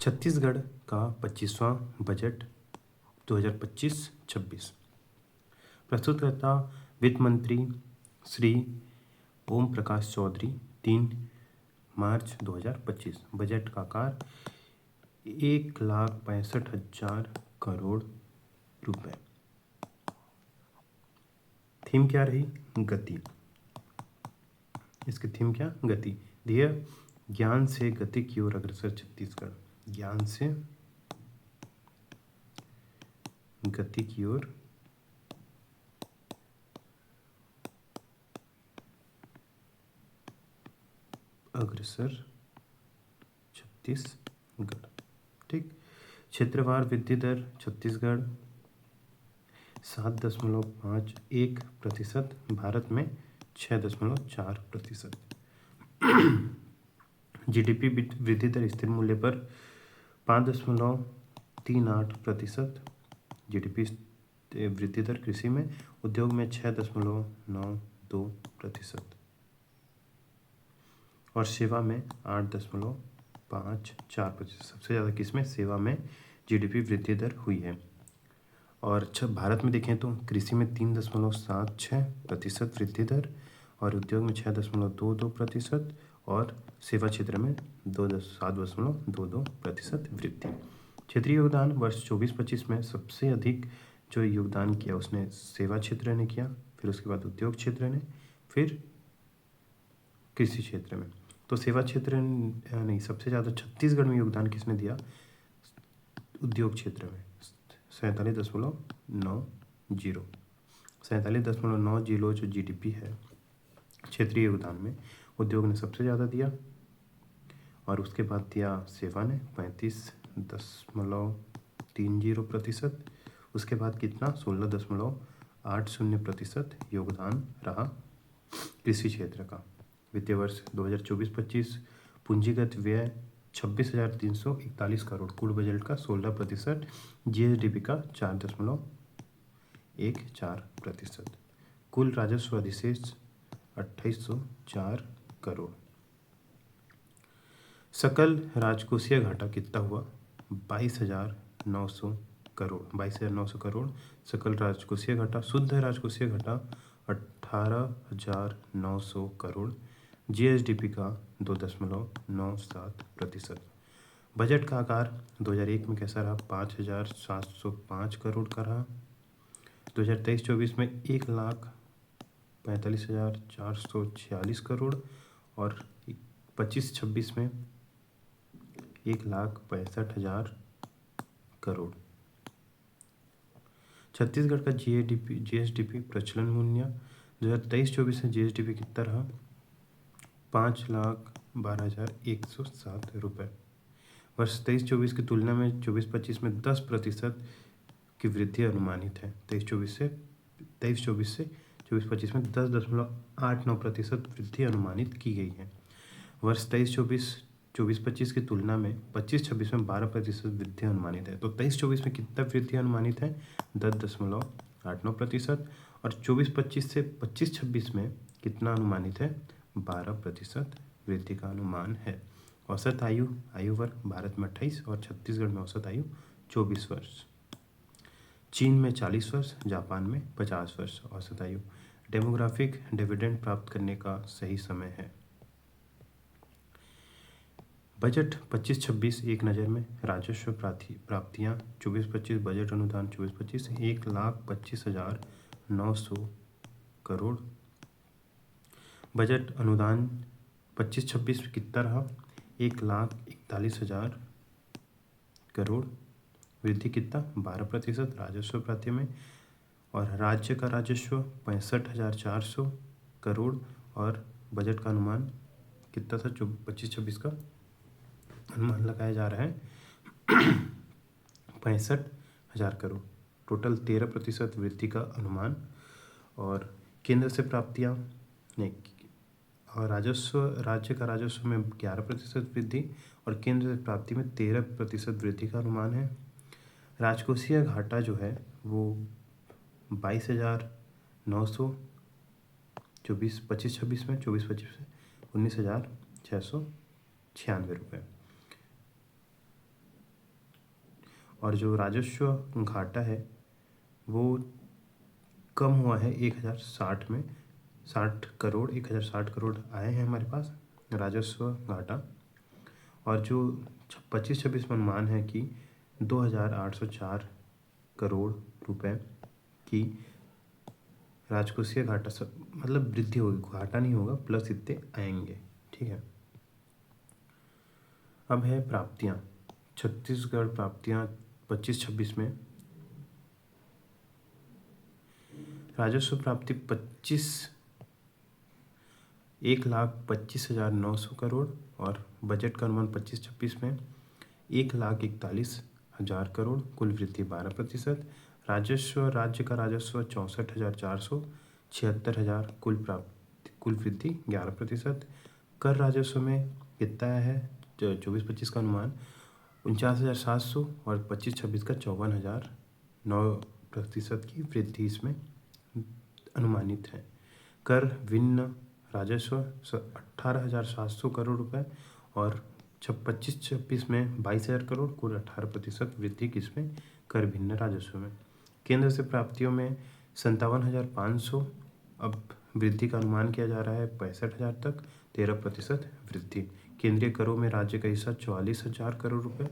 छत्तीसगढ़ का 25वां बजट 2025-26। प्रस्तुतकर्ता वित्त मंत्री श्री ओम प्रकाश चौधरी। 3 मार्च 2025। बजट का आकार 1,65,000 करोड़ रुपए। थीम क्या रही? गति। इसकी थीम क्या? गति। ध्येय ज्ञान से गति की ओर अग्रसर छत्तीसगढ़। ज्ञान से गति की ओर अग्रसर छत्तीसगढ़। ठीक। क्षेत्रवार वृद्धि दर छत्तीसगढ़ 7.51%, भारत में 6.4%। जीडीपी वृद्धि दर स्थिर मूल्य पर 5.38%। जीडीपी वृद्धि दर कृषि में, उद्योग में 6.92%, और सेवा में 8.54%। सबसे ज़्यादा किसमें? सेवा में जीडीपी वृद्धि दर हुई है। और भारत में देखें तो कृषि में 3.76% वृद्धि दर, और उद्योग में 6.22%, और सेवा क्षेत्र में 7.22% वृद्धि। क्षेत्रीय योगदान वर्ष 24-25 में सबसे अधिक जो योगदान किया उसने सेवा क्षेत्र ने किया, फिर उसके बाद उद्योग क्षेत्र ने, फिर कृषि क्षेत्र में। तो सेवा क्षेत्र नहीं, सबसे ज़्यादा छत्तीसगढ़ में योगदान किसने दिया? उद्योग क्षेत्र में 47.90। 47.90 जो जीडीपी है क्षेत्रीय योगदान में, उद्योग ने सबसे ज़्यादा दिया, और उसके बाद दिया सेवा ने 35.30%। उसके बाद कितना? 16.80% योगदान रहा कृषि क्षेत्र का। वित्तीय वर्ष 2024-25 पूंजीगत व्यय 26,341 करोड़। कुल बजट का 16%। जीएसडीपी का 4.14%। कुल राजस्व अधिशेष 2804 करोड़। सकल राजकोषीय घाटा कितना हुआ? 22,900 करोड़। 22,900 करोड़ सकल राजकोषीय घाटा। शुद्ध राजकोषीय घाटा 18,900 करोड़। जीएसडीपी का 2.97%। बजट का आकार 2001 में कैसा रहा? 5,705 करोड़ का रहा। 2023-24 में 1,45,446 करोड़, और 25-26 में 1,65,000 करोड़। छत्तीसगढ़ का जीएसडीपी प्रचलन मूल्य 2023-24 में जीएसडीपी कितना रहा? 5,12,107 रुपये। वर्ष 23-24 की तुलना में 24-25 में 10% की वृद्धि अनुमानित है। 23-24 से 24-25 में 10.89% वृद्धि अनुमानित की गई है। वर्ष 23-24 की तुलना में 25-26 में 12% वृद्धि अनुमानित है। तो 23-24 में कितना वृद्धि अनुमानित है? 10.89%। और 24-25 से 25-26 में कितना अनुमानित है? 12% वृद्धि का अनुमान है। औसत आयु वर्ग भारत में 28 और छत्तीसगढ़ में औसत आयु 24 वर्ष। चीन में 40 वर्ष, जापान में 50 वर्ष औसत आयु। डेमोग्राफिक डिविडेंड प्राप्त करने का सही समय है। बजट 25-26 एक नज़र में। राजस्व प्राप्तियाँ 24-25 बजट अनुदान 24-25 1,25,900 करोड़। बजट अनुदान 25-26 कितना रहा? 1,41,000 करोड़। वृद्धि कितना? 12% राजस्व प्राप्ति में। और राज्य का राजस्व 65,400 करोड़, और बजट का अनुमान कितना था? 25-26 का अनुमान लगाया जा रहा है 65,000 करोड़। टोटल 13% वृद्धि का अनुमान। और केंद्र से प्राप्तियाँ नहीं, और राज्य का राजस्व में 11% वृद्धि, और केंद्र से प्राप्ति में 13% वृद्धि का अनुमान है। राजकोषीय घाटा जो है वो 22,900 25-26 में, 24-25 में 19,696 रुपये। और जो राजस्व घाटा है वो कम हुआ है 1060 में, 1060 करोड़ आए हैं हमारे पास राजस्व घाटा। और जो 25-26 में अनुमान है कि 2804 करोड़ रुपए की राजकोषीय घाटा सब मतलब वृद्धि होगी, घाटा नहीं होगा, प्लस इतने आएंगे। ठीक है। अब है प्राप्तियां। छत्तीसगढ़ प्राप्तियां 25-26 में राजस्व प्राप्ति 1,25,900 करोड़ और बजट का अनुमान 25-26 में 1,41,000 करोड़, कुल वृद्धि 12%। राजस्व, राज्य का राजस्व 64,400, 76,000, कुल वृद्धि 11%। कर राजस्व में कितना है 24-25 का अनुमान 49,700 और 25-26 का 54,000, 9% की वृद्धि इसमें अनुमानित है। कर भिन्न राजस्व 18,700 करोड़ रुपए और 25-26 में 22,000 करोड़, कुल 18% वृद्धि किसमें कर भिन्न राजस्व में। केंद्र से प्राप्तियों में 57,500, अब वृद्धि का अनुमान किया जा रहा है 65,000 तक, 13% वृद्धि। केंद्रीय करों में राज्य का हिस्सा 44,000 करोड़ रुपए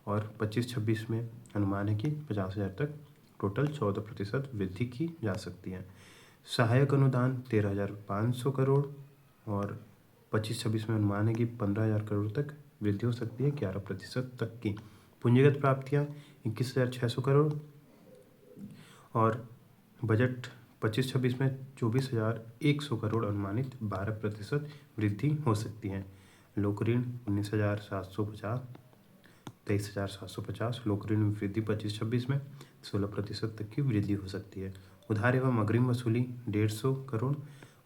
और 25-26 में अनुमान है कि 50,000 तक, टोटल 14% वृद्धि की जा सकती है। सहायक अनुदान 13,500 करोड़ और 25-26 में अनुमान है कि 15,000 करोड़ तक वृद्धि हो सकती है, 11% तक की। पूंजीगत प्राप्तियां 21,600 करोड़ और बजट 25-26 में 24,100 करोड़ अनुमानित, 12% वृद्धि हो सकती है। लोक ऋण 19,750, 23,750, लोक ऋण में वृद्धि 25-26 में 16% तक की वृद्धि हो सकती है। उधार एवं अग्रिम वसूली 150 करोड़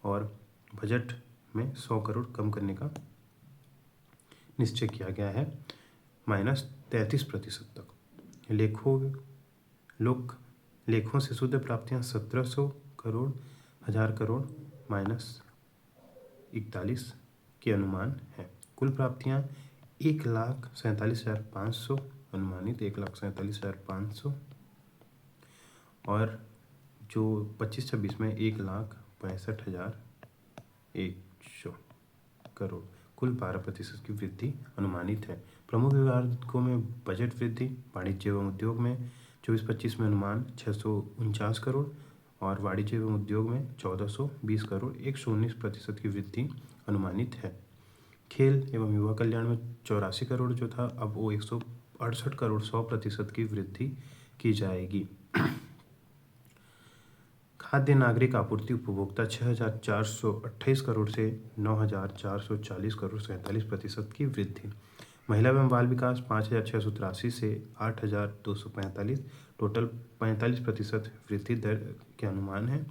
और बजट में 100 करोड़ कम करने का निश्चय किया गया है, -33% तक। लेखों से शुद्ध प्राप्तियां 1,700 करोड़, 1,000 करोड़, -41 के अनुमान है। कुल प्राप्तियां 1,47,500 अनुमानित, 1,47,500 और जो 25-26 में 1,65,100 करोड़, कुल 12% की वृद्धि अनुमानित है। प्रमुख विभागों में बजट वृद्धि, वाणिज्य एवं उद्योग में 24-25 में अनुमान 649 करोड़ और वाणिज्य एवं उद्योग में 1,420 करोड़, 119% की वृद्धि अनुमानित है। खेल एवं युवा कल्याण में 84 करोड़ जो था, अब वो 168 करोड़, 100% की वृद्धि की जाएगी। खाद्य नागरिक आपूर्ति उपभोक्ता 6,428 करोड़ से 9,440 करोड़, 47% की वृद्धि। महिला एवं बाल विकास 5,683 से 8,245, टोटल 45% वृद्धि दर के अनुमान है।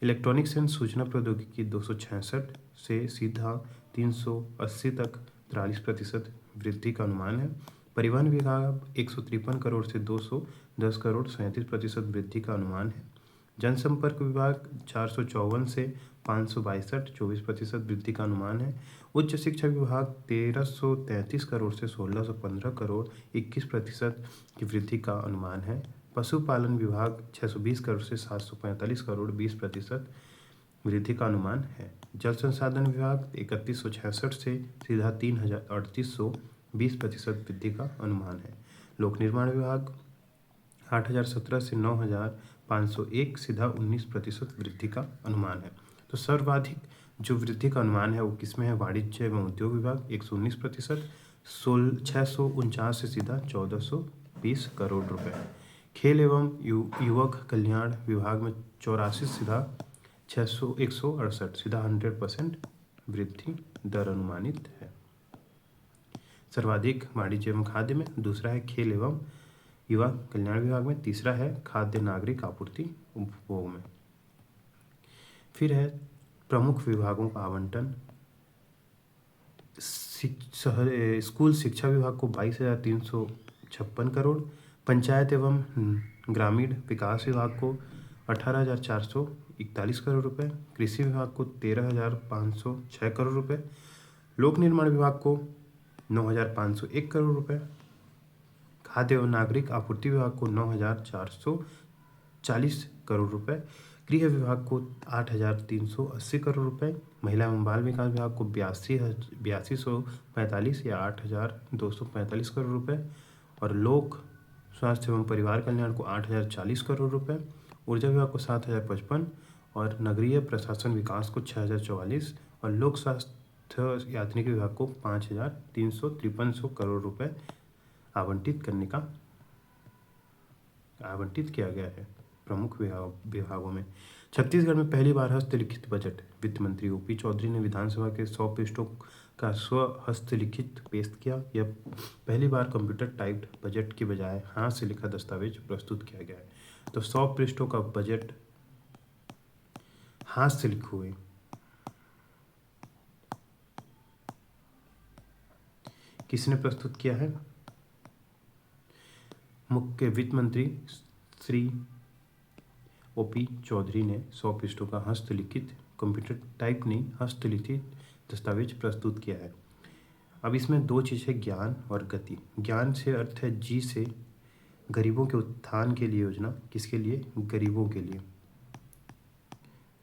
इलेक्ट्रॉनिक्स एंड सूचना प्रौद्योगिकी 266 से सीधा 380 तक 43% वृद्धि का अनुमान है। परिवहन विभाग 153 करोड़ से 210 करोड़, 37% वृद्धि का अनुमान है। जनसंपर्क विभाग 454 से 562, 24% वृद्धि का अनुमान है। उच्च शिक्षा विभाग 1,333 करोड़ से 1,615 करोड़, 21% की वृद्धि का अनुमान है। पशुपालन विभाग 620 करोड़ से 745 करोड़, 20% वृद्धि का अनुमान है। जल संसाधन विभाग 3,166 से सीधा 3,3800, 20% वृद्धि का अनुमान है। लोक निर्माण विभाग 8,017 से 9,501, सीधा 19% वृद्धि का अनुमान है। तो सर्वाधिक जो वृद्धि का अनुमान है वो किसमें है? वाणिज्य एवं उद्योग विभाग 119%, 649 से सीधा 1,420 करोड़ रुपए। खेल एवं युवक कल्याण विभाग में 84 सीधा 168, सीधा 100% वृद्धि दर अनुमानित है। सर्वाधिक वाणिज्य एवं खाद्य में, दूसरा है खेल एवं युवा कल्याण विभाग में, तीसरा है खाद्य नागरिक आपूर्ति उपभोग में। फिर है प्रमुख विभागों का आवंटन। स्कूल शिक्षा विभाग को 22,356 करोड़, पंचायत एवं ग्रामीण विकास विभाग को 18,441 करोड़ रुपए, कृषि विभाग को 13,506 करोड़ रुपए, लोक निर्माण विभाग को 9,501 करोड़ रुपए, खाद्य एवं नागरिक आपूर्ति विभाग को 9,440 करोड़ रुपए, गृह विभाग को 8,380 करोड़ रुपए, महिला एवं बाल विकास विभाग को 82,145 या 8,245 करोड़ रुपए, और लोक स्वास्थ्य एवं परिवार कल्याण को 8,040 करोड़ रुपए, ऊर्जा विभाग को 7,055 और नगरीय प्रशासन विकास को 6,044 और लोक स्वास्थ्य यात्रिकी विभाग को 5,353 करोड़ रुपए आवंटित किया गया है। प्रमुख विभागों में छत्तीसगढ़ में पहली बार हस्तलिखित बजट। वित्त मंत्री ओपी चौधरी ने विधानसभा के 100 पृष्ठों का स्व हस्तलिखित पेश किया। यह पहली बार कंप्यूटर टाइप्ड बजट के बजाय हाथ से लिखा दस्तावेज प्रस्तुत किया गया है। तो 100 पृष्ठों का बजट हाथ से लिखे हुए किसने प्रस्तुत किया है? मुख्य वित्त मंत्री श्री ओपी चौधरी ने 100 पृष्ठों का हस्तलिखित, कंप्यूटर टाइप नहीं, हस्तलिखित दस्तावेज प्रस्तुत किया है। अब इसमें दो चीज़ें, ज्ञान और गति। ज्ञान से अर्थ है जी से गरीबों के उत्थान के लिए योजना। किसके लिए? गरीबों के लिए।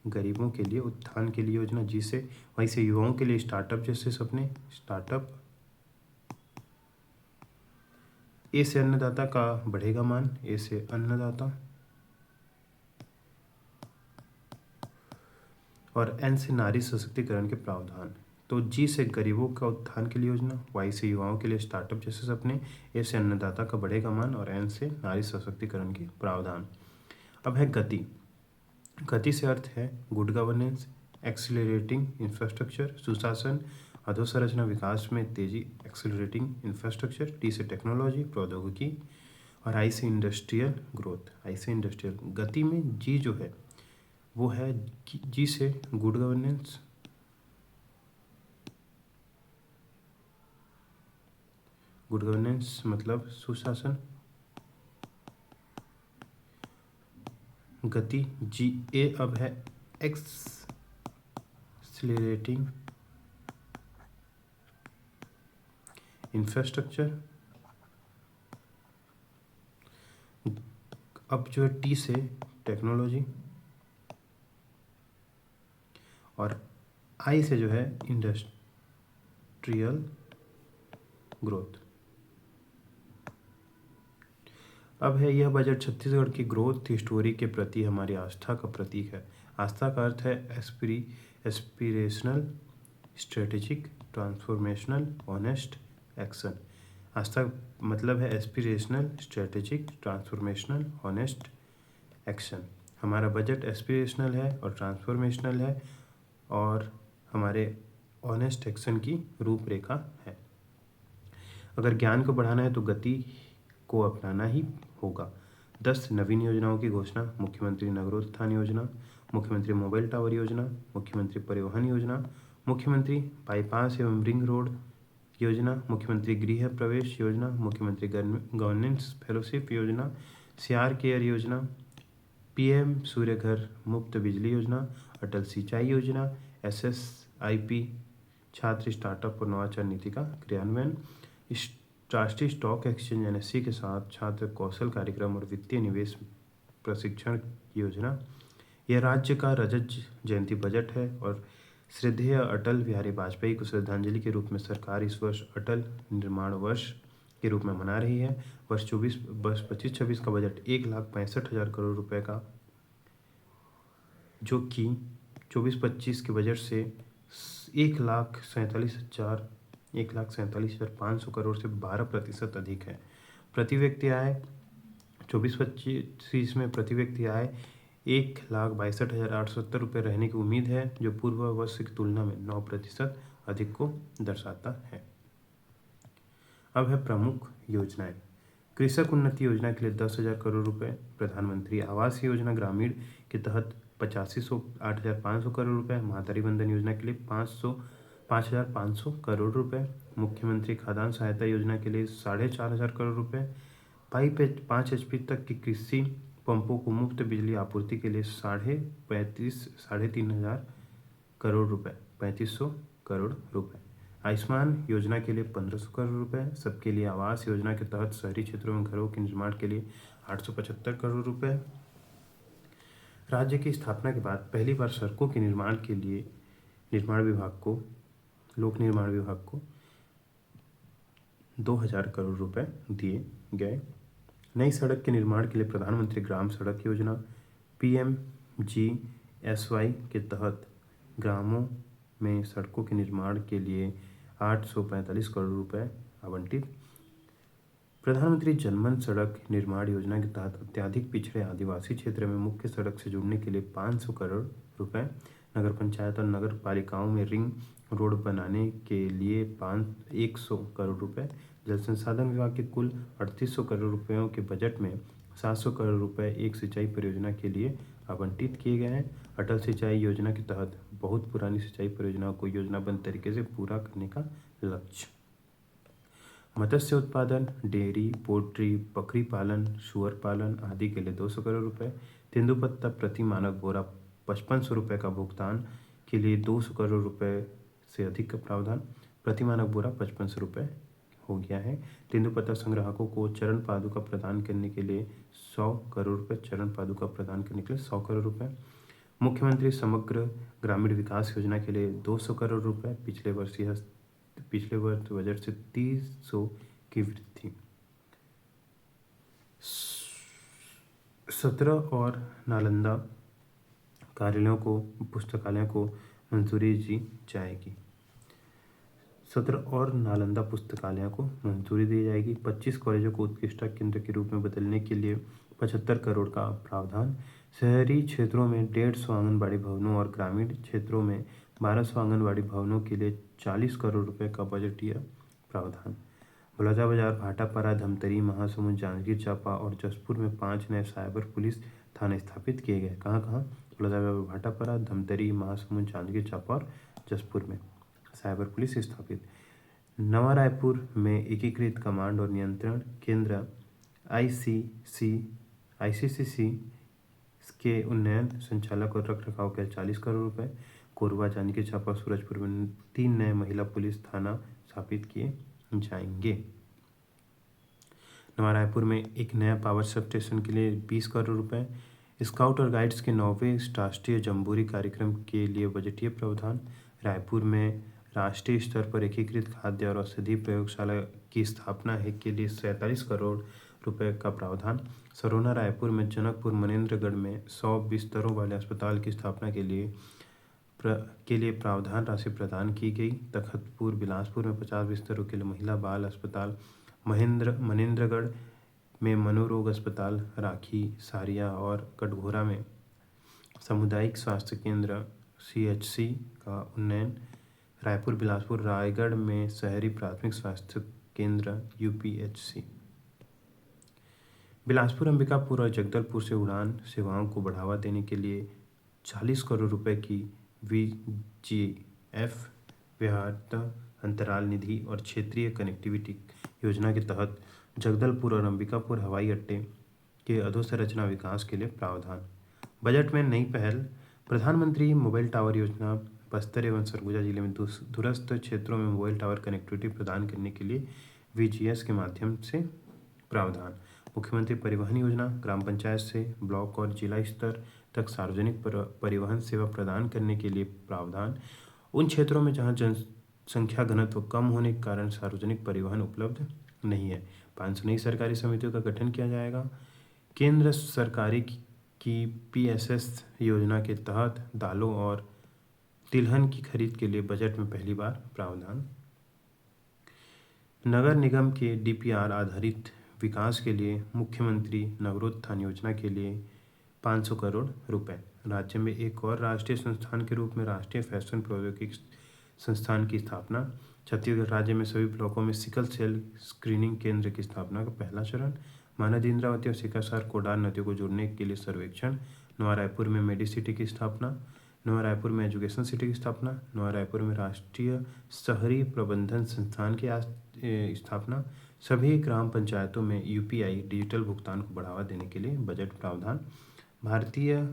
गरीबों के लिए उत्थान के लिए योजना जी से। वहीं से युवाओं के लिए स्टार्टअप जैसे सपने। स्टार्टअप। ए से अन्नदाता का बढ़ेगा मान। ए से अन्नदाता। और एन से नारी सशक्तिकरण के प्रावधान। तो जी से गरीबों का उत्थान के लिए योजना, वाई से युवाओं के लिए स्टार्टअप जैसे सपने, ए से अन्नदाता का बढ़ेगा मान और एन से नारी सशक्तिकरण के प्रावधान। अब है गति। गति से अर्थ है गुड गवर्नेंस, एक्सीलरेटिंग इंफ्रास्ट्रक्चर, सुशासन, अधोसंरचना विकास में तेजी, एक्सीलरेटिंग इंफ्रास्ट्रक्चर। टी से टेक्नोलॉजी, प्रौद्योगिकी और आई से इंडस्ट्रियल ग्रोथ। आई से इंडस्ट्रियल। गति में जी जो है वो है जी से गुड गवर्नेंस, गुड गवर्नेंस मतलब सुशासन। गति जी। ए अब है एक्सीलरेटिंग इंफ्रास्ट्रक्चर। अब जो है टी से टेक्नोलॉजी और आई से जो है इंडस्ट्रियल ग्रोथ। अब है यह बजट छत्तीसगढ़ की ग्रोथ स्टोरी के प्रति हमारी आस्था का प्रतीक है। आस्था का अर्थ है aspirational, strategic, transformational, honest, action. आस्था मतलब है aspirational, strategic, transformational, honest, action. हमारा बजट एस्पिरेशनल है और ट्रांसफॉर्मेशनल है और हमारे ऑनेस्ट एक्शन की रूपरेखा है। अगर ज्ञान को बढ़ाना है तो गति को अपनाना ही होगा। 10 नवीन योजनाओं की घोषणा। मुख्यमंत्री नगरोत्थान योजना, मुख्यमंत्री मोबाइल टावर योजना, मुख्यमंत्री परिवहन योजना, मुख्यमंत्री बाईपास एवं रिंग रोड योजना, मुख्यमंत्री गृह प्रवेश योजना, मुख्यमंत्री गवर्नेंस फेलोशिप योजना, सीआर केयर योजना, पीएम सूर्य घर मुफ्त बिजली योजना, अटल सिंचाई योजना, एसएसआईपी छात्र स्टार्टअप और नवाचार नीति का क्रियान्वयन, राष्ट्रीय स्टॉक एक्सचेंज एनएससी के साथ छात्र कौशल कार्यक्रम और वित्तीय निवेश प्रशिक्षण योजना। यह राज्य का रजत जयंती बजट है और श्रद्धेय अटल बिहारी वाजपेयी को श्रद्धांजलि के रूप में सरकार इस वर्ष अटल निर्माण वर्ष के रूप में मना रही है। वर्ष 25-26 का बजट 1,65,000 करोड़ रुपए का, जो कि 24-25 के बजट से 1,47,500 करोड़ से 12% अधिक है। प्रति व्यक्ति आय 24-25 में प्रति व्यक्ति आय 1,62,870 रुपये रहने की उम्मीद है, जो पूर्व वर्ष की तुलना में 9% अधिक को दर्शाता है। अब है प्रमुख योजनाएं। कृषक उन्नति योजना के लिए 10,000 करोड़ रुपए, प्रधानमंत्री आवास योजना ग्रामीण के तहत 8,500 करोड़ रुपए, महादारी बंधन योजना के लिए 5,500 करोड़ रुपए, मुख्यमंत्री खाद्यान्न सहायता योजना के लिए 4,500 करोड़ रुपए, 5 HP तक की कृषि पंपों को मुफ्त बिजली आपूर्ति के लिए 3,500 करोड़ रुपए, 3,500 करोड़ रुपए। आयुष्मान योजना के लिए 1500 करोड़ रुपए, सबके लिए आवास योजना के तहत शहरी क्षेत्रों में घरों के निर्माण के लिए 875 करोड़ रुपए। राज्य की स्थापना के बाद पहली बार सड़कों के निर्माण के लिए लोक निर्माण विभाग को 2000 करोड़ रुपए दिए गए। नई सड़क के निर्माण के लिए प्रधानमंत्री ग्राम सड़क योजना PMGSY के तहत ग्रामों में सड़कों के निर्माण के लिए 845 करोड़ रुपए आवंटित। प्रधानमंत्री जनमन सड़क निर्माण योजना के तहत अत्यधिक पिछड़े आदिवासी क्षेत्र में मुख्य सड़क से जुड़ने के लिए 500 करोड़ रुपए। नगर पंचायत और नगर पालिकाओं में रिंग रोड बनाने के लिए 100 करोड़ रुपए। जल संसाधन विभाग के कुल 3800 करोड़ रुपयों के बजट में 700 करोड़ रुपए एक सिंचाई परियोजना के लिए आवंटित किए गए हैं। अटल सिंचाई योजना के तहत बहुत पुरानी सिंचाई परियोजनाओं को योजनाबद्ध तरीके से पूरा करने का लक्ष्य। मत्स्य उत्पादन, डेयरी, पोल्ट्री, बकरी पालन, सुअर पालन आदि के लिए 200 करोड़ रुपए। तेंदुपत्ता प्रति मानक बोरा 5500 रुपये का भुगतान के लिए 200 करोड़ रुपए से अधिक का प्रावधान। प्रति मानक बोरा 5500 रुपये हो गया है। तेंदुपत्ता संग्राहकों को चरण पादुका प्रदान करने के लिए 100 करोड़ रुपये, चरण पादुका प्रदान करने के लिए 100 करोड़ रुपये। मुख्यमंत्री समग्र ग्रामीण विकास योजना के लिए 200 करोड़ रुपये। पिछले वर्ष बजट से 300 की वृद्धि। 17 और नालंदा पुस्तकालयों को मंजूरी दी जाएगी। 17 और नालंदा पुस्तकालयों को मंजूरी दी जाएगी। 25 कॉलेजों को उत्कृष्टता केंद्र के रूप में बदलने के लिए 75 करोड़ का प्रावधान। शहरी क्षेत्रों में 150 आंगनबाड़ी भवनों और ग्रामीण क्षेत्रों में 1200 आंगनबाड़ी भवनों के लिए 40 करोड़ रुपए का बजटीय प्रावधान। बलौदाबाजार, भाटापारा, धमतरी, महासमुंद, जांजगीर चांपा और जसपुर में 5 नए साइबर पुलिस थाने स्थापित किए गए। कहाँ? बलौदाबाजार, भाटापारा, धमतरी, महासमुंद, जांजगीर चांपा और जसपुर में साइबर पुलिस स्थापित। नवा रायपुर में एकीकृत कमांड और नियंत्रण केंद्र ICCC के उन्नयन, संचालक और रखरखाव के 40 करोड़ रुपए। कोरबा, जांजगीर चांपा, सूरजपुर में 3 नए महिला पुलिस थाना स्थापित किए जाएंगे। नवा रायपुर में एक नया पावर सब स्टेशन के लिए 20 करोड़ रुपए। स्काउट और गाइड्स के 9वें राष्ट्रीय जम्बूरी कार्यक्रम के लिए बजटीय प्रावधान। रायपुर में राष्ट्रीय स्तर पर एकीकृत खाद्य और औषधि प्रयोगशाला की स्थापना के लिए 47 करोड़ रुपए का प्रावधान। सरोना रायपुर में जनकपुर मनेंद्रगढ़ में 100 बिस्तरों वाले अस्पताल की स्थापना के लिए प्रावधान राशि प्रदान की गई। तखतपुर बिलासपुर में 50 बिस्तरों के लिए महिला बाल अस्पताल। मनेंद्रगढ़ में मनोरोग अस्पताल। राखी, सारिया और कटघोरा में सामुदायिक स्वास्थ्य केंद्र CHC का उन्नयन। रायपुर, बिलासपुर, रायगढ़ में शहरी प्राथमिक स्वास्थ्य केंद्र UPHC। बिलासपुर, अंबिकापुर और जगदलपुर से उड़ान सेवाओं को बढ़ावा देने के लिए 40 करोड़ रुपए की VGF व्याहृत अंतराल निधि और क्षेत्रीय कनेक्टिविटी योजना के तहत जगदलपुर और अंबिकापुर हवाई अड्डे के अधोसंरचना विकास के लिए प्रावधान। बजट में नई पहल। प्रधानमंत्री मोबाइल टावर योजना। बस्तर एवं सरगुजा जिले में दूरस्थ क्षेत्रों में मोबाइल टावर कनेक्टिविटी प्रदान करने के लिए VGS के माध्यम से प्रावधान। मुख्यमंत्री परिवहन योजना। ग्राम पंचायत से ब्लॉक और जिला स्तर तक सार्वजनिक परिवहन सेवा प्रदान करने के लिए प्रावधान। उन क्षेत्रों में जहां जनसंख्या घनत्व कम होने के कारण सार्वजनिक परिवहन उपलब्ध नहीं है, 500 नई सरकारी समितियों का गठन किया जाएगा। केंद्र सरकारी की PSS योजना के तहत दालों और तिलहन की खरीद के लिए बजट में पहली बार प्रावधान। नगर निगम के DPR आधारित विकास के लिए मुख्यमंत्री नगरोत्थान योजना के लिए 500 करोड़ रुपए। राज्य में एक और राष्ट्रीय संस्थान के रूप में राष्ट्रीय फैशन प्रौद्योगिकी संस्थान की स्थापना। छत्तीसगढ़ राज्य में सभी ब्लॉकों में सिकल सेल स्क्रीनिंग केंद्र की स्थापना का पहला चरण। महानदी इंद्रावती और सिकासार कोडार नदियों को जोड़ने के लिए सर्वेक्षण। नवा रायपुर में मेडिसिटी की स्थापना। नवा रायपुर में एजुकेशन सिटी की स्थापना। नवा रायपुर में राष्ट्रीय शहरी प्रबंधन संस्थान की स्थापना। सभी ग्राम पंचायतों में UPI डिजिटल भुगतान को बढ़ावा देने के लिए बजट प्रावधान। भारतीय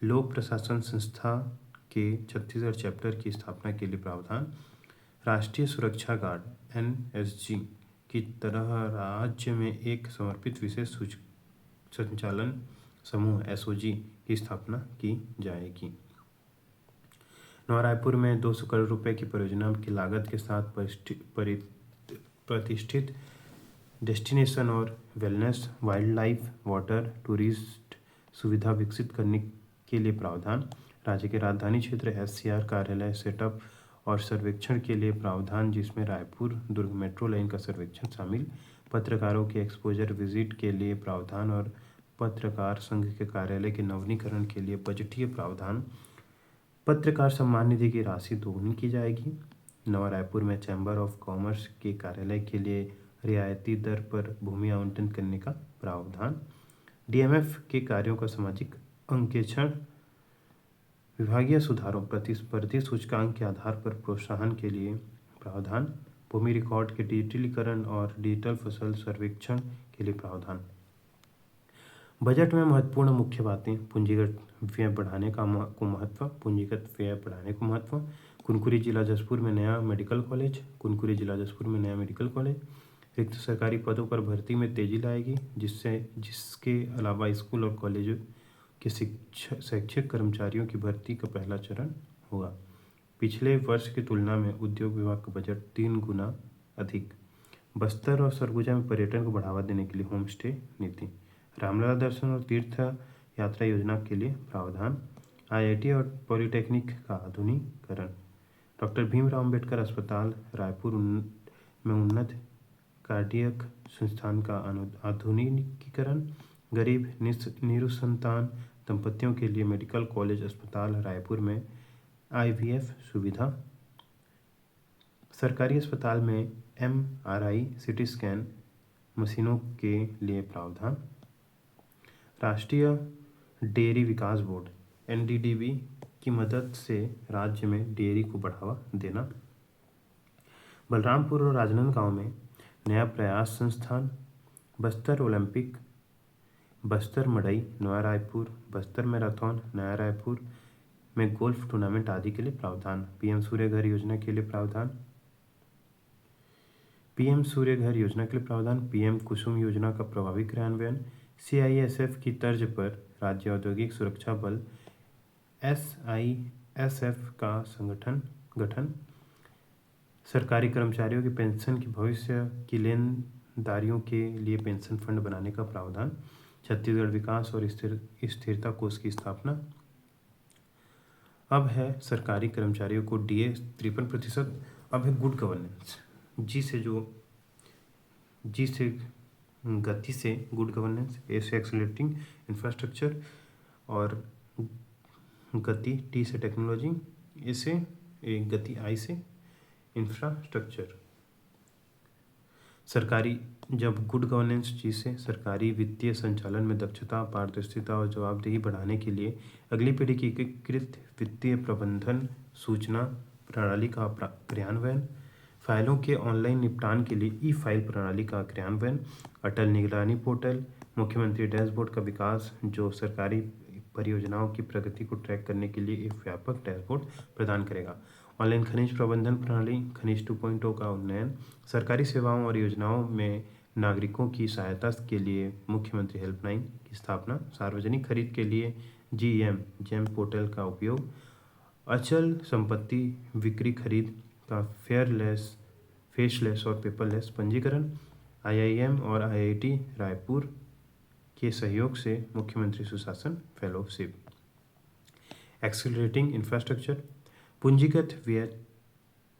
लोक प्रशासन संस्था के छत्तीसगढ़ चैप्टर की स्थापना के लिए प्रावधान। राष्ट्रीय सुरक्षा गार्ड NSG की तरह राज्य में एक समर्पित विशेष संचालन समूह SOG की स्थापना की जाएगी। नवा रायपुर में 200 करोड़ रुपए की परियोजना की लागत के साथ प्रतिष्ठित डेस्टिनेशन और wellness, wild life, water, tourist सुविधा विकसित करने के लिए प्रावधान। राज्य के राजधानी क्षेत्र SCR कार्यालय सेटअप और सर्वेक्षण के लिए प्रावधान, जिसमें रायपुर दुर्ग मेट्रो लाइन का सर्वेक्षण शामिल। पत्रकारों के एक्सपोजर विजिट के लिए प्रावधान और पत्रकार संघ के कार्यालय के नवीनीकरण के लिए बजटीय प्रावधान। पत्रकार सम्मान निधि की राशि दोगुनी की जाएगी। नवा रायपुर में चैम्बर ऑफ कॉमर्स के कार्यालय के लिए रियायती दर पर भूमि आवंटन करने का प्रावधान। DMF के कार्यों का सामाजिक अंकेक्षण, विभागीय सुधारों, प्रतिस्पर्धी सूचकांक के आधार पर प्रोत्साहन के लिए प्रावधान। भूमि रिकॉर्ड के डिजिटलीकरण और डिजिटल फसल सर्वेक्षण के लिए प्रावधान। बजट में महत्वपूर्ण मुख्य बातें: पूंजीगत व्यय बढ़ाने का महत्व, पूंजीगत व्यय बढ़ाने को महत्व। कुनकुरी जिला जसपुर में नया मेडिकल कॉलेज, कुनकुरी जिला जसपुर में नया मेडिकल कॉलेज। रिक्त सरकारी पदों पर भर्ती में तेजी लाएगी, जिसके अलावा स्कूल और कॉलेजों के शैक्षिक कर्मचारियों की भर्ती का पहला चरण होगा। पिछले वर्ष की तुलना में उद्योग विभाग का बजट 3 गुना अधिक। बस्तर और सरगुजा में पर्यटन को बढ़ावा देने के लिए होम स्टे नीति। रामलला दर्शन और तीर्थ यात्रा योजना के लिए प्रावधान। IIT और पॉलिटेक्निक का आधुनिकीकरण। डॉक्टर भीमराव अंबेडकर अस्पताल रायपुर में उन्नत कार्डियक संस्थान का आधुनिकीकरण। गरीब निरुसंतान दंपतियों के लिए मेडिकल कॉलेज अस्पताल रायपुर में IVF सुविधा। सरकारी अस्पताल में MRI CT स्कैन मशीनों के लिए प्रावधान। राष्ट्रीय डेयरी विकास बोर्ड NDDB की मदद से राज्य में डेयरी को बढ़ावा देना। बलरामपुर और राजनांदगांव में नया प्रयास संस्थान। बस्तर ओलंपिक, बस्तर मड़ई, नया रायपुर, बस्तर मैराथन, नया रायपुर में गोल्फ टूर्नामेंट आदि के लिए प्रावधान। PM सूर्य घर योजना के लिए प्रावधान। PM सूर्य घर योजना के लिए प्रावधान। PM कुसुम योजना का प्रभावी क्रियान्वयन। CISF की तर्ज पर राज्य औद्योगिक सुरक्षा बल SISF का गठन। सरकारी कर्मचारियों की पेंशन की भविष्य की लेनदारियों के लिए पेंशन फंड बनाने का प्रावधान। छत्तीसगढ़ विकास और स्थिरता कोष की स्थापना। अब है सरकारी कर्मचारियों को DA 53%। अब है गुड गवर्नेंस, गति से गुड गवर्नेंस, A से एक्सीलरेटिंग इंफ्रास्ट्रक्चर और गति T से टेक्नोलॉजी, गति I से इंफ्रास्ट्रक्चर। सरकारी जब गुड गवर्नेंस G से सरकारी वित्तीय संचालन में दक्षता, पारदर्शिता और जवाबदेही बढ़ाने के लिए अगली पीढ़ी की एकीकृत वित्तीय प्रबंधन सूचना प्रणाली का क्रियान्वयन। फाइलों के ऑनलाइन निपटान के लिए E-फाइल प्रणाली का क्रियान्वयन। अटल निगरानी पोर्टल, मुख्यमंत्री डैशबोर्ड का विकास, जो सरकारी परियोजनाओं की प्रगति को ट्रैक करने के लिए एक व्यापक डैशबोर्ड प्रदान करेगा। ऑनलाइन खनिज प्रबंधन प्रणाली, खनिज 2.0 का उन्नयन। सरकारी सेवाओं और योजनाओं में नागरिकों की सहायता के लिए मुख्यमंत्री हेल्पलाइन की स्थापना। सार्वजनिक खरीद के लिए GEM पोर्टल का उपयोग। अचल संपत्ति बिक्री खरीद का फेसलेस और पेपरलेस पंजीकरण। IIM और IIT रायपुर के सहयोग से मुख्यमंत्री सुशासन फेलोशिप। एक्सीलरेटिंग इंफ्रास्ट्रक्चर, पूंजीगत व्यय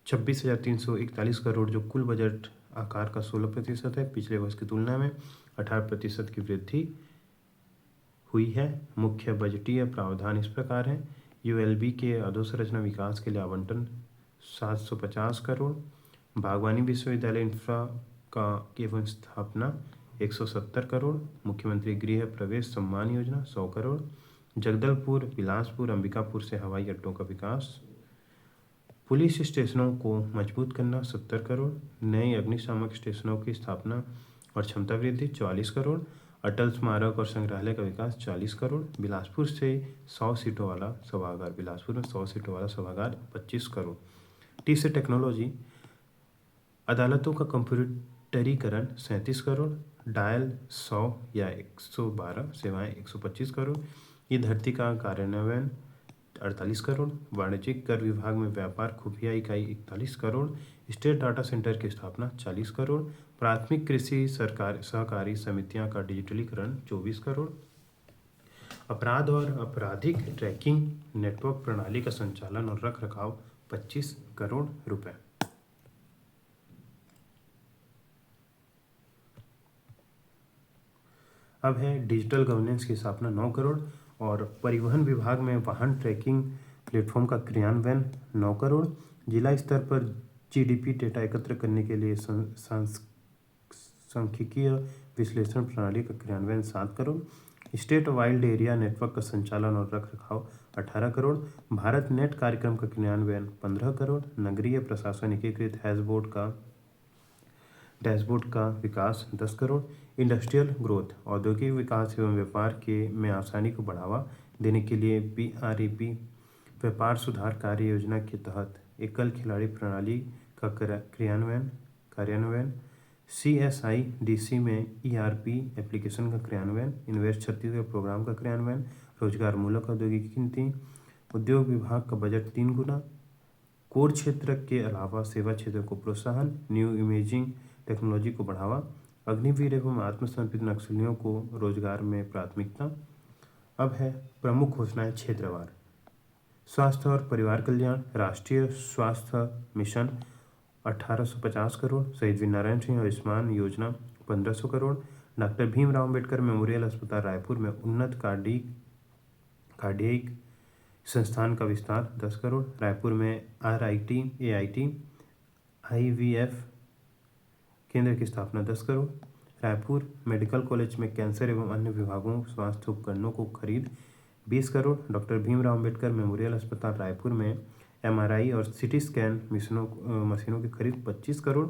26,341 करोड़, जो कुल बजट आकार का 16% है। पिछले वर्ष की तुलना में 18% की वृद्धि हुई है। मुख्य बजटीय प्रावधान इस प्रकार हैं: ULB के अधोसंरचना विकास के लिए आवंटन 750 करोड़। बागवानी विश्वविद्यालय इंफ्रा का एवं स्थापना 170 करोड़। मुख्यमंत्री गृह प्रवेश सम्मान योजना 100 करोड़। जगदलपुर, बिलासपुर, अंबिकापुर से हवाई अड्डों का विकास। पुलिस स्टेशनों को मजबूत करना 70 करोड़। नए अग्निशामक स्टेशनों की स्थापना और क्षमता वृद्धि 44 करोड़। अटल स्मारक और संग्रहालय का विकास 40 करोड़। बिलासपुर में 100 सीटों वाला सभागार 25 करोड़। टी से टेक्नोलॉजी, अदालतों का कंप्यूटरीकरण 37 करोड़, डायल 100 या 112 सेवाएं 125 करोड़, ये धरती का कार्यान्वयन 48 करोड़, वाणिज्यिक कर विभाग में व्यापार खुफिया इकाई 41 करोड़, स्टेट डाटा सेंटर की स्थापना 40 करोड़, प्राथमिक कृषि सरकार सहकारी समितियां का डिजिटलीकरण 24 करोड़, अपराध और आपराधिक ट्रैकिंग नेटवर्क प्रणाली का संचालन और रख रखाव 25 करोड़ रुपए। अब है डिजिटल गवर्नेंस की स्थापना 9 करोड़ और परिवहन विभाग में वाहन ट्रैकिंग प्लेटफॉर्म का क्रियान्वयन 9 करोड़, जिला स्तर पर जीडीपी डेटा एकत्र करने के लिए सांख्यिकीय विश्लेषण प्रणाली का क्रियान्वयन 7 crore, state wild area network का संचालन और रख रखाव 18 करोड़, भारत नेट कार्यक्रम का क्रियान्वयन 15 करोड़, नगरीय प्रशासन एकीकृत डैशबोर्ड का विकास 10 करोड़, इंडस्ट्रियल ग्रोथ औद्योगिक विकास एवं व्यापार के में आसानी को बढ़ावा देने के लिए BREP व्यापार सुधार कार्य योजना के तहत एकल खिलाड़ी प्रणाली का कार्यान्वयन, CSIDC में ERP एप्लीकेशन का क्रियान्वयन, इन्वेस्ट छत्तीसगढ़ प्रोग्राम का क्रियान्वयन, रोजगार मूलक औद्योगिक नीति, उद्योग विभाग का बजट 3 गुना, कोर क्षेत्र के अलावा सेवा क्षेत्र को प्रोत्साहन, न्यू इमेजिंग टेक्नोलॉजी को बढ़ावा, अग्निवीर एवं आत्मसमर्पित नक्सलियों को रोजगार में प्राथमिकता। अब है प्रमुख घोषणाएं क्षेत्रवार। स्वास्थ्य और परिवार कल्याण, राष्ट्रीय स्वास्थ्य मिशन 1850 करोड़, शहीद वीरनारायण सिंह आयुष्मान योजना 1500 करोड़, डॉक्टर भीमराव अंबेडकर मेमोरियल अस्पताल रायपुर में उन्नत कार्डियक संस्थान का विस्तार 10 करोड़, रायपुर में RIT AIT IVF केंद्र की स्थापना 10 करोड़, रायपुर मेडिकल कॉलेज में कैंसर एवं अन्य विभागों स्वास्थ्य उपकरणों को खरीद 20 करोड़, डॉक्टर भीमराव अंबेडकर मेमोरियल अस्पताल रायपुर में MRI और CT स्कैन मशीनों की खरीद 25 करोड़,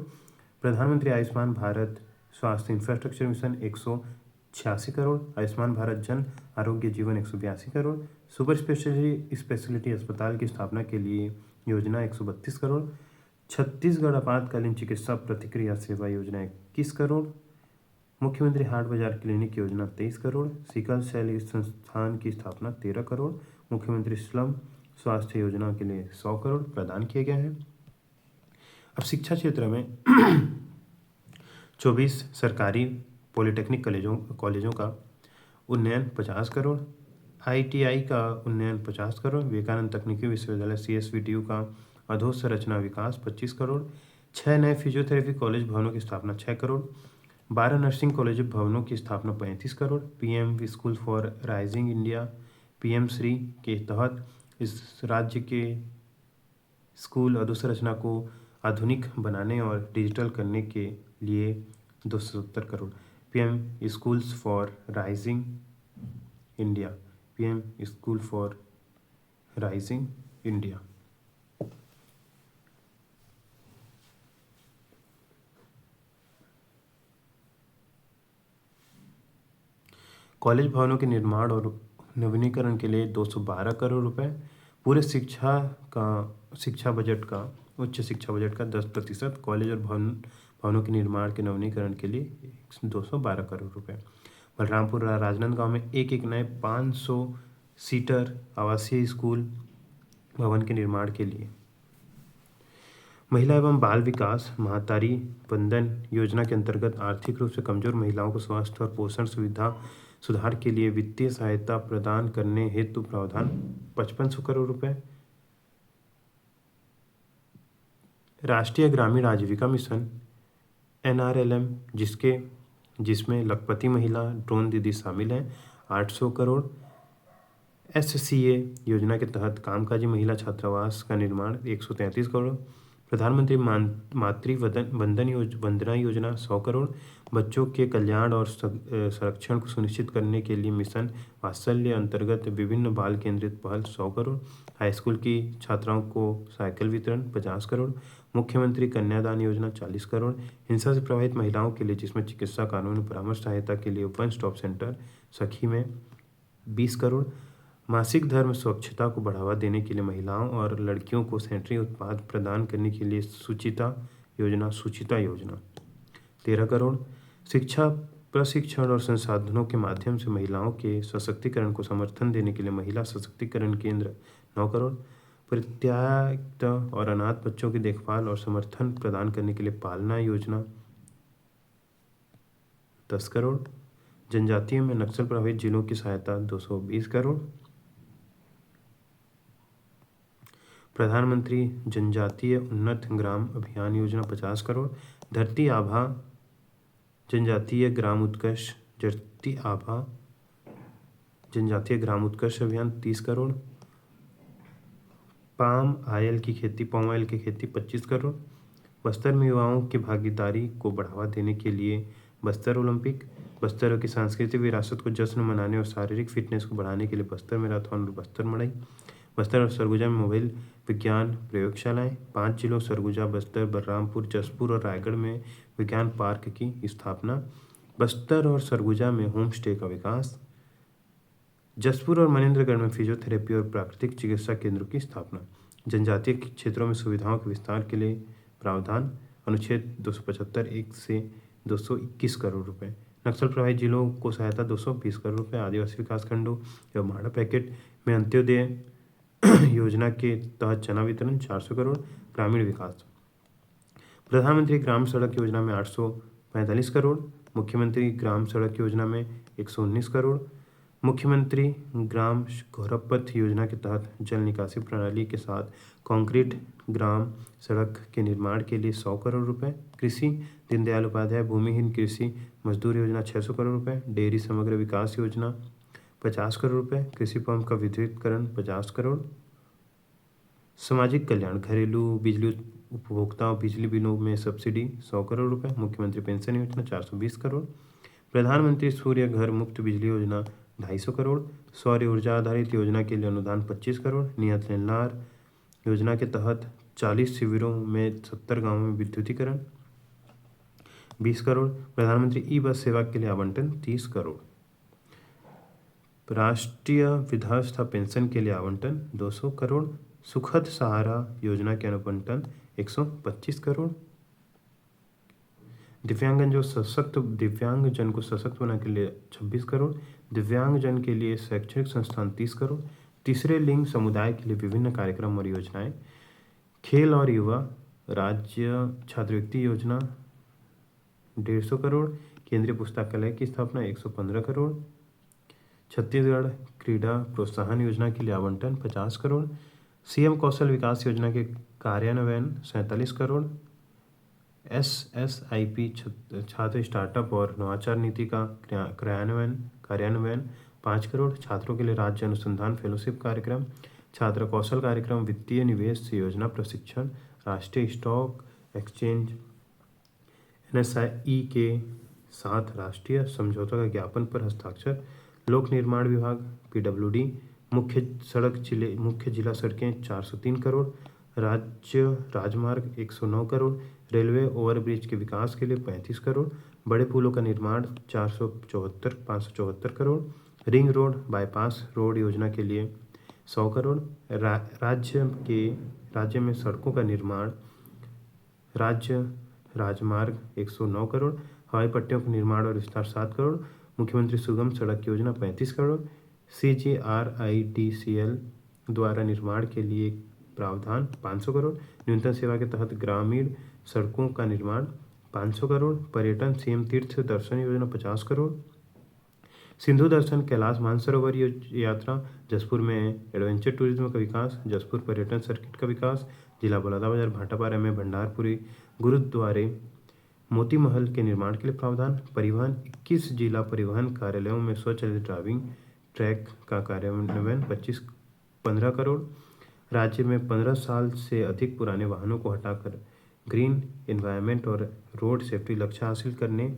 प्रधानमंत्री आयुष्मान भारत स्वास्थ्य इंफ्रास्ट्रक्चर मिशन 186 करोड़, आयुष्मान भारत जन आरोग्य जीवन 182 करोड़, सुपर स्पेशलिटी अस्पताल की स्थापना के लिए योजना 132 करोड़, छत्तीसगढ़ आपातकालीन चिकित्सा प्रतिक्रिया सेवा योजना 21 करोड़, मुख्यमंत्री हाट बाजार क्लिनिक योजना 23 करोड़, सिकल सेल संस्थान की स्थापना 13 करोड़, मुख्यमंत्री स्लम स्वास्थ्य योजना के लिए 100 करोड़ प्रदान किए गए हैं। अब शिक्षा क्षेत्र में 24 सरकारी पॉलिटेक्निक कॉलेजों का उन्नयन 50 करोड़, ITI का उन्नयन 50 करोड़, विवेकानंद तकनीकी विश्वविद्यालय CSVTU का अधोसंरचना विकास 25 करोड़, 6 नए फिजियोथेरेपी कॉलेज भवनों की स्थापना 6 करोड़, 12 नर्सिंग कॉलेज भवनों की स्थापना 35 crore, PM school for rising India PM Shri के तहत इस राज्य के स्कूल अधोसंरचना को आधुनिक बनाने और डिजिटल करने के लिए 270 crore, PM schools for rising India PM school for rising India. College भवनों के निर्माण और नवीनीकरण के लिए 212 करोड़ रुपए, पूरे शिक्षा बजट का उच्च शिक्षा बजट का 10%, कॉलेज और भवनों के निर्माण के नवीनीकरण के लिए 212 करोड़ रुपए। बलरामपुर राजनांदगांव में एक नए 500 सीटर आवासीय स्कूल भवन के निर्माण के लिए। महिला एवं बाल विकास महातारी वंदन योजना के अंतर्गत आर्थिक रूप से कमजोर महिलाओं को स्वास्थ्य और पोषण सुविधा सुधार के लिए वित्तीय सहायता प्रदान करने हेतु प्रावधान 5500 करोड़ रुपए। राष्ट्रीय ग्रामीण आजीविका मिशन NRLM जिसमें लखपति महिला ड्रोन दीदी शामिल हैं 800 करोड़। SCA योजना के तहत कामकाजी महिला छात्रावास का निर्माण 133 करोड़। प्रधानमंत्री मातृ वंदना योजना 100 करोड़। बच्चों के कल्याण और संरक्षण को सुनिश्चित करने के लिए मिशन वात्सल्य अंतर्गत विभिन्न बाल केंद्रित पहल 100 करोड़। हाईस्कूल की छात्राओं को साइकिल वितरण 50 करोड़। मुख्यमंत्री कन्यादान योजना 40 करोड़। हिंसा से प्रभावित महिलाओं के लिए जिसमें चिकित्सा कानूनी परामर्श सहायता के लिए वन स्टॉप सेंटर सखी में 20 करोड़। मासिक धर्म स्वच्छता को बढ़ावा देने के लिए महिलाओं और लड़कियों को सैनिटरी उत्पाद प्रदान करने के लिए सुचिता योजना 13 करोड़। शिक्षा प्रशिक्षण और संसाधनों के माध्यम से महिलाओं के सशक्तिकरण को समर्थन देने के लिए महिला सशक्तिकरण केंद्र 9 करोड़। परित्यक्त और अनाथ बच्चों की देखभाल और समर्थन प्रदान करने के लिए पालना योजना 10 करोड़। जनजातीय में नक्सल प्रभावित जिलों की सहायता 220 करोड़। प्रधानमंत्री जनजातीय उन्नत ग्राम अभियान योजना 50 करोड़। धरती आभा जनजातीय ग्राम उत्कर्ष अभियान 30 करोड़। पाम ऑयल की खेती 25 करोड़। बस्तर में युवाओं की भागीदारी को बढ़ावा देने के लिए बस्तर ओलंपिक। बस्तरों की सांस्कृतिक विरासत को जश्न मनाने और शारीरिक फिटनेस को बढ़ाने के लिए बस्तर मैराथन और बस्तर मड़ई। बस्तर और सरगुजा में मोबाइल विज्ञान प्रयोगशालाएं। 5 जिलों सरगुजा, बस्तर, बलरामपुर, जसपुर और रायगढ़ में विज्ञान पार्क की स्थापना। बस्तर और सरगुजा में होम स्टे का विकास। जसपुर और मनेंद्रगढ़ में फिजियोथेरेपी और प्राकृतिक चिकित्सा केंद्रों की स्थापना। जनजातीय क्षेत्रों में सुविधाओं के विस्तार के लिए प्रावधान। अनुच्छेद 275(1) से 221 करोड़ रुपए। नक्सल प्रभावित जिलों को सहायता 220 करोड़ रुपए। आदिवासी विकास खंडों एवं माड़ा पैकेट में अंत्योदय योजना के तहत चना वितरण 400 करोड़। ग्रामीण विकास प्रधानमंत्री ग्राम सड़क योजना में 845 करोड़। मुख्यमंत्री ग्राम सड़क योजना में 119 करोड़। मुख्यमंत्री ग्राम गौरवपथ योजना के तहत जल निकासी प्रणाली के साथ कंक्रीट ग्राम सड़क के निर्माण के लिए 100 करोड़ रुपए। कृषि दीनदयाल उपाध्याय भूमिहीन कृषि मजदूर योजना 600 करोड़ रुपए। डेयरी समग्र विकास योजना 50 करोड़ रुपए। कृषि पंप का विद्युतीकरण 50 करोड़। सामाजिक कल्याण घरेलू बिजली उपभोक्ताओं बिजली बिलों में सब्सिडी 100 करोड़ रुपए। मुख्यमंत्री पेंशन योजना 420 करोड़। प्रधानमंत्री सूर्य घर मुफ्त बिजली योजना 250 करोड़। सौर ऊर्जा आधारित योजना के लिए अनुदान 25 करोड़। नियत लेनदार योजना के तहत 40 शिविरों में 70 गांवों में विद्युतीकरण 20 करोड़। प्रधानमंत्री ई बस सेवा के लिए आवंटन 30 करोड़। राष्ट्रीय वृद्धावस्था पेंशन के लिए आवंटन 200 करोड़। सुखद सहारा योजना के आवंटन 125 करोड़। दिव्यांगजन को सशक्त बनाने के लिए 26 करोड़। दिव्यांगजन के लिए शैक्षणिक संस्थान 30 करोड़। तीसरे लिंग समुदाय के लिए विभिन्न कार्यक्रम और योजनाएं। खेल और युवा राज्य छात्रवृत्ति योजना 150 करोड़। केंद्रीय पुस्तकालय की स्थापना 115 करोड़। छत्तीसगढ़ क्रीड़ा प्रोत्साहन योजना के लिए आवंटन 50 करोड़। सीएम कौशल विकास योजना के कार्यान्वयन 47 करोड़। SSIP छात्र स्टार्टअप और नवाचार नीति का कार्यान्वयन 5 करोड़। छात्रों के लिए राज्य अनुसंधान फेलोशिप कार्यक्रम, छात्र कौशल कार्यक्रम, वित्तीय निवेश योजना प्रशिक्षण, राष्ट्रीय स्टॉक एक्सचेंज NSE के साथ राष्ट्रीय समझौता का ज्ञापन पर हस्ताक्षर। लोक निर्माण विभाग PWD मुख्य जिला सड़कें 403 करोड़। राज्य राजमार्ग 109 करोड़। रेलवे ओवरब्रिज के विकास के लिए 35 करोड़। बड़े पुलों का निर्माण 574 crore. Ring road bypass road योजना के लिए 100 करोड़। राज्य में सड़कों का निर्माण राज्य राजमार्ग 109 करोड़। हवाई पट्टियों का निर्माण और विस्तार 7 करोड़। मुख्यमंत्री सुगम सड़क योजना 35 करोड़। CGRIDCL द्वारा निर्माण के लिए प्रावधान 500 करोड़। न्यूनतम सेवा के तहत ग्रामीण सड़कों का निर्माण 500 करोड़। पर्यटन सीएम तीर्थ दर्शन योजना 50 करोड़। सिंधु दर्शन कैलाश मानसरोवर यात्रा। जसपुर में एडवेंचर टूरिज्म का विकास। जसपुर पर्यटन सर्किट का विकास। जिला बलौदाबाजार भाटापारा में भंडारपुरी गुरुद्वारे मोती महल के निर्माण के लिए प्रावधान। परिवहन 21 जिला परिवहन कार्यालयों में स्वचालित ड्राइविंग ट्रैक का कार्यान्वयन 15 करोड़। राज्य में 15 साल से अधिक पुराने वाहनों को हटाकर ग्रीन एनवायरनमेंट और रोड सेफ्टी लक्ष्य हासिल करने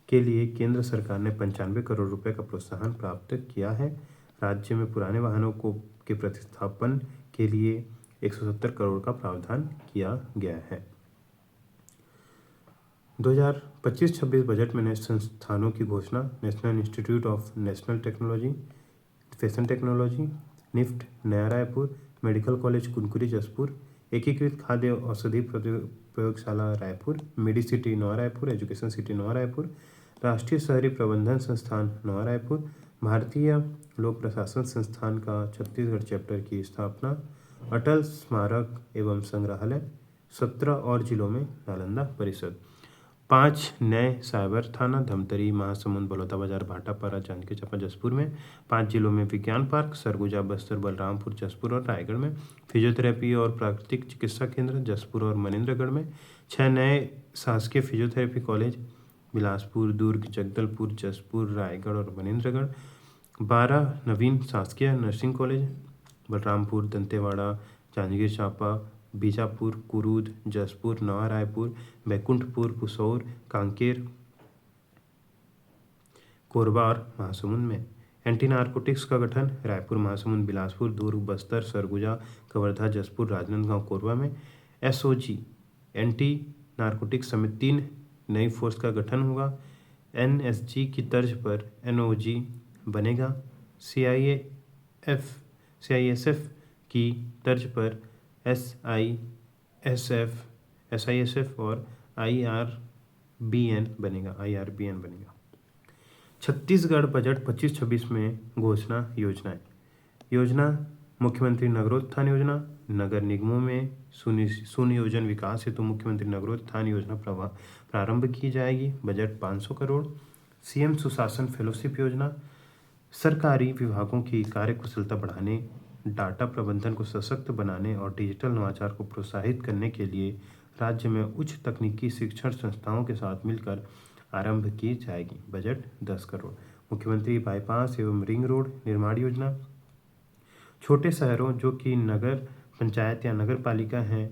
के लिए केंद्र सरकार ने 95 करोड़ रुपए का प्रोत्साहन प्राप्त किया है। राज्य में पुराने वाहनों के प्रतिस्थापन के लिए 170 करोड़ का प्रावधान किया गया है। 2025-26 बजट में नए संस्थानों की घोषणा। National institute of national technology, fashion technology, NIFT नया रायपुर, मेडिकल कॉलेज कुनकुरी जसपुर, एकीकृत खाद्य औषधि प्रयोगशाला रायपुर, मेडिसिटी नवा रायपुर, एजुकेशन सिटी नवा रायपुर, राष्ट्रीय शहरी प्रबंधन संस्थान नवा रायपुर, भारतीय लोक प्रशासन संस्थान का छत्तीसगढ़ चैप्टर की स्थापना, अटल स्मारक एवं संग्रहालय, 17 और जिलों में नालंदा परिषद, 5 नए साइबर थाना धमतरी, महासमुंद, बलौदाबाजार, भाटापारा, जांजगीर चांपा, जसपुर में, 5 जिलों में विज्ञान पार्क, सरगुजा, बस्तर, बलरामपुर, जसपुर और रायगढ़ में, फिजियोथेरेपी और प्राकृतिक चिकित्सा केंद्र जसपुर और मनेन्द्रगढ़ में, 6 नए शासकीय फिजियोथेरेपी कॉलेज बिलासपुर, दुर्ग, जगदलपुर, जसपुर, रायगढ़ और मनेन्द्रगढ़, 12 नवीन शासकीय नर्सिंग कॉलेज बलरामपुर, दंतेवाड़ा, जांजगीर चांपा, बीजापुर, कुरूद, जसपुर, नवा रायपुर, बैकुंठपुर, पुसौर, कांकेर, कोरबा और महासमुंद में, एंटी नारकोटिक्स का गठन रायपुर, महासमुंद, बिलासपुर, दुर्ग, बस्तर, सरगुजा, कवर्धा, जसपुर, राजनांदगांव, कोरबा में, एसओजी एंटी नारकोटिक्स समेत 3 नई फोर्स का गठन होगा, एनएसजी की तर्ज पर एनओजी बनेगा, सीआईएसएफ की तर्ज पर एसआईएसएफ और आईआरबीएन बनेगा। छत्तीसगढ़ बजट 25-26 में घोषणा योजना मुख्यमंत्री नगरोत्थान योजना, नगर निगमों में सुनियोजन विकास हेतु मुख्यमंत्री नगरोत्थान योजना प्रारंभ की जाएगी, बजट 500 करोड़, सीएम सुशासन फेलोशिप योजना, सरकारी विभागों की कार्यकुशलता बढ़ाने, डाटा प्रबंधन को सशक्त बनाने और डिजिटल नवाचार को प्रोत्साहित करने के लिए राज्य में उच्च तकनीकी शिक्षण संस्थाओं के साथ मिलकर आरंभ की जाएगी, बजट 10 करोड़, मुख्यमंत्री बाईपास एवं रिंग रोड निर्माण योजना, छोटे शहरों जो कि नगर पंचायत या नगर पालिका हैं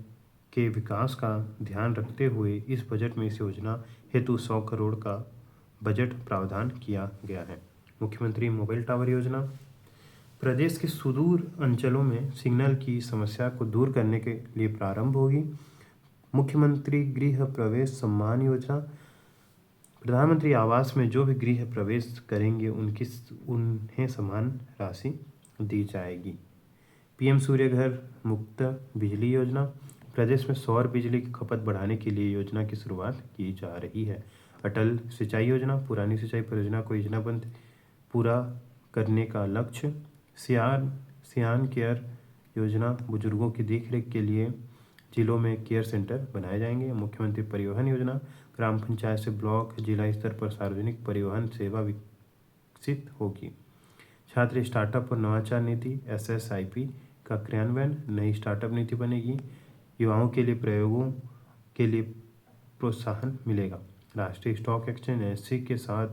के विकास का ध्यान रखते हुए इस बजट में इस योजना हेतु 100 करोड़ का बजट प्रावधान किया गया है। मुख्यमंत्री मोबाइल टावर योजना, प्रदेश के सुदूर अंचलों में सिग्नल की समस्या को दूर करने के लिए प्रारंभ होगी, मुख्यमंत्री गृह प्रवेश सम्मान योजना, प्रधानमंत्री आवास में जो भी गृह प्रवेश करेंगे उन्हें समान राशि दी जाएगी, पीएम सूर्य घर मुफ्त बिजली योजना, प्रदेश में सौर बिजली की खपत बढ़ाने के लिए योजना की शुरुआत की जा रही है, अटल सिंचाई योजना, पुरानी सिंचाई परियोजना को योजनाबद्ध पूरा करने का लक्ष्य, सियान केयर योजना, बुजुर्गों की देखरेख के लिए जिलों में केयर सेंटर बनाए जाएंगे, मुख्यमंत्री परिवहन योजना, ग्राम पंचायत से ब्लॉक जिला स्तर पर सार्वजनिक परिवहन सेवा विकसित होगी, छात्र स्टार्टअप और नवाचार नीति SSIP का क्रियान्वयन, नई स्टार्टअप नीति बनेगी, युवाओं के लिए प्रयोगों के लिए प्रोत्साहन मिलेगा, राष्ट्रीय स्टॉक एक्सचेंज NSE के साथ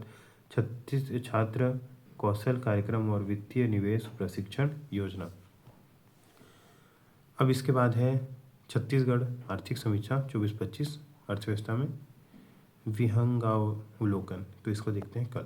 36 छात्र कौशल कार्यक्रम और वित्तीय निवेश प्रशिक्षण योजना। अब इसके बाद है छत्तीसगढ़ आर्थिक समीक्षा 24-25 अर्थव्यवस्था में विहंगावलोकन, तो इसको देखते हैं कल।